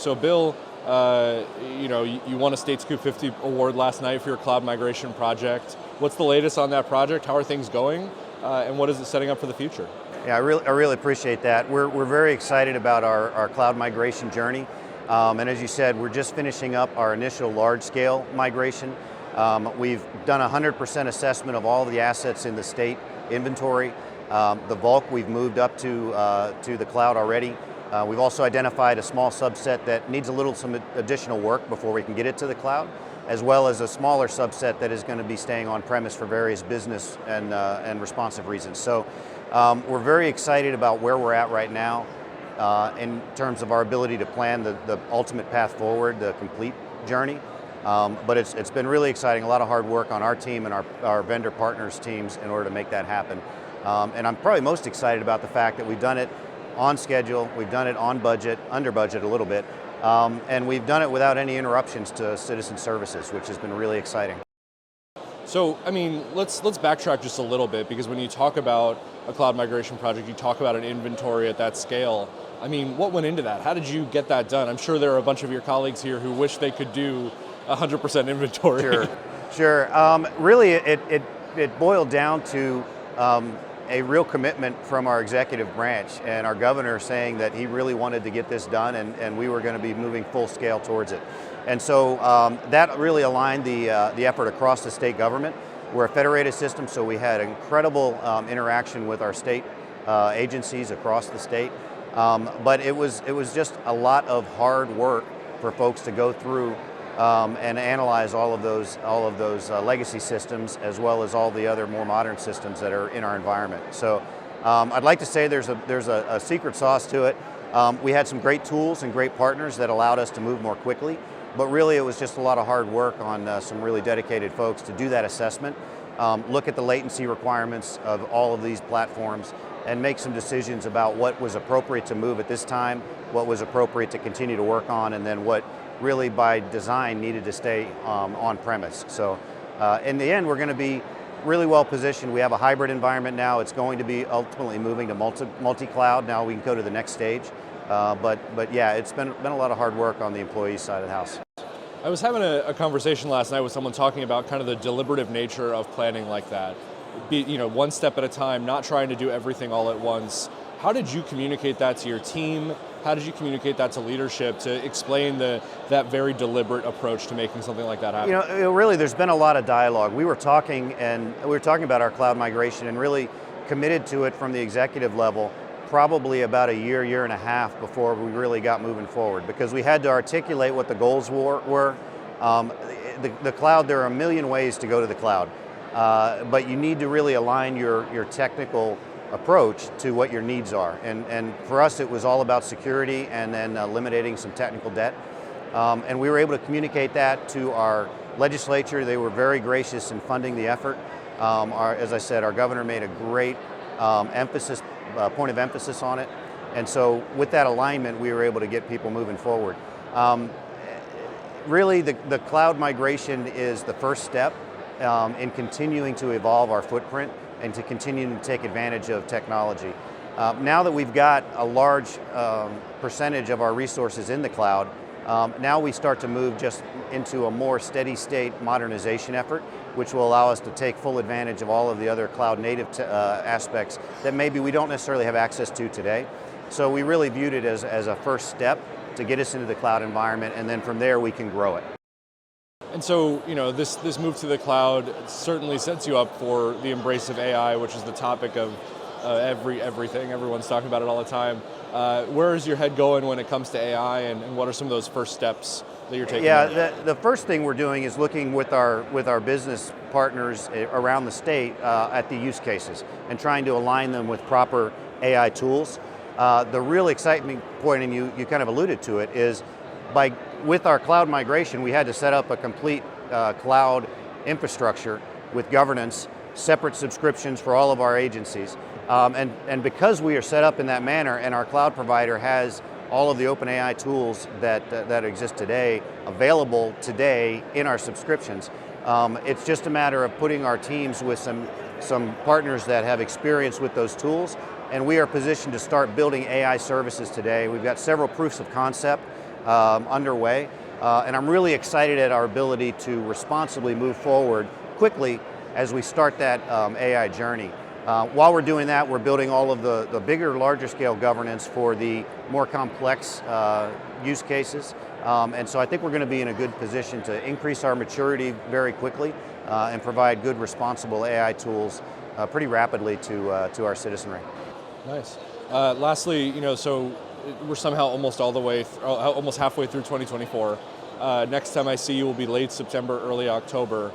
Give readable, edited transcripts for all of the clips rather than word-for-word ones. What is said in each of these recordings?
So Bill, you won a StateScoop 50 award last night for your cloud migration project. What's the latest on that project? How are things going? And what is it setting up for the future? Yeah, I really appreciate that. We're very excited about our cloud migration journey. And as you said, we're just finishing up our initial large-scale migration. We've done a 100% assessment of all of the assets in the state inventory. The bulk we've moved up to the cloud already. We've also identified a small subset that needs some additional work before we can get it to the cloud, as well as a smaller subset that is going to be staying on premise for various business and responsive reasons. So we're very excited about where we're at right now in terms of our ability to plan the ultimate path forward, the complete journey. But it's been really exciting, a lot of hard work on our team and our vendor partners' teams in order to make that happen. And I'm probably most excited about the fact that we've done it on schedule, we've done it on budget, under budget a little bit, and we've done it without any interruptions to citizen services, which has been really exciting. So, I mean, let's backtrack just a little bit, because when you talk about a cloud migration project, you talk about an inventory at that scale. I mean, what went into that? How did you get that done? I'm sure there are a bunch of your colleagues here who wish they could do 100% inventory. Sure. Really, it boiled down to a real commitment from our executive branch and our governor saying that he really wanted to get this done, and we were going to be moving full scale towards it. And so that really aligned the effort across the state government. We're a federated system, so we had incredible interaction with our state agencies across the state. But it was just a lot of hard work for folks to go through and analyze all of those legacy systems, as well as all the other more modern systems that are in our environment. So I'd like to say there's a secret sauce to it. We had some great tools and great partners that allowed us to move more quickly, but really it was just a lot of hard work on some really dedicated folks to do that assessment, look at the latency requirements of all of these platforms, and make some decisions about what was appropriate to move at this time, what was appropriate to continue to work on, and then what really by design needed to stay on premise. So in the end, we're going to be really well positioned. We have a hybrid environment now. It's going to be ultimately moving to multi-cloud. Now we can go to the next stage. But yeah, it's been a lot of hard work on the employee side of the house. I was having a conversation last night with someone talking about kind of the deliberative nature of planning like that. One step at a time, not trying to do everything all at once. How did you communicate that to your team? How did you communicate that to leadership to explain that very deliberate approach to making something like that happen? Really, there's been a lot of dialogue. We were talking about our cloud migration and really committed to it from the executive level probably about a year and a half before we really got moving forward, because we had to articulate what the goals were. The cloud, there are a million ways to go to the cloud, but you need to really align your technical approach to what your needs are. And for us, it was all about security and then eliminating some technical debt. And we were able to communicate that to our legislature. They were very gracious in funding the effort. As I said, our governor made a great point of emphasis on it. And so with that alignment, we were able to get people moving forward. Really, the cloud migration is the first step in continuing to evolve our footprint and to continue to take advantage of technology. Now that we've got a large percentage of our resources in the cloud, now we start to move just into a more steady state modernization effort, which will allow us to take full advantage of all of the other cloud native aspects that maybe we don't necessarily have access to today. So we really viewed it as a first step to get us into the cloud environment, and then from there we can grow it. And so, this move to the cloud certainly sets you up for the embrace of AI, which is the topic of everything. Everyone's talking about it all the time. Where is your head going when it comes to AI, and what are some of those first steps that you're taking? Yeah, the first thing we're doing is looking with our business partners around the state at the use cases and trying to align them with proper AI tools. The real exciting point, and you kind of alluded to it, is with our cloud migration, we had to set up a complete cloud infrastructure with governance, separate subscriptions for all of our agencies. And because we are set up in that manner, and our cloud provider has all of the open AI tools that exist today, available today in our subscriptions, it's just a matter of putting our teams with some partners that have experience with those tools, and we are positioned to start building AI services today. We've got several proofs of concept underway, and I'm really excited at our ability to responsibly move forward quickly as we start that AI journey. While we're doing that, we're building all of the bigger, larger scale governance for the more complex use cases. And so I think we're going to be in a good position to increase our maturity very quickly and provide good, responsible AI tools pretty rapidly to our citizenry. Nice. Lastly, so we're somehow almost almost halfway through 2024. Next time I see you will be late September, early October.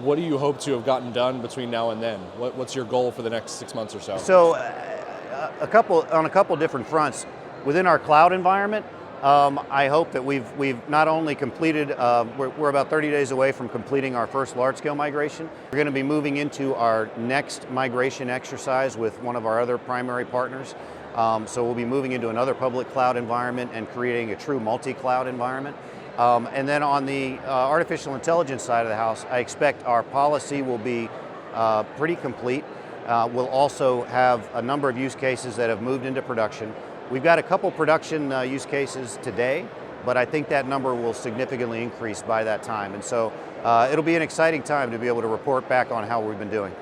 What do you hope to have gotten done between now and then? What's your goal for the next 6 months or so? So, on a couple different fronts. Within our cloud environment, I hope that we've not only completed, we're about 30 days away from completing our first large-scale migration. We're going to be moving into our next migration exercise with one of our other primary partners. So we'll be moving into another public cloud environment and creating a true multi-cloud environment. And then on the artificial intelligence side of the house, I expect our policy will be pretty complete. We'll also have a number of use cases that have moved into production. We've got a couple production use cases today, but I think that number will significantly increase by that time. And so it'll be an exciting time to be able to report back on how we've been doing.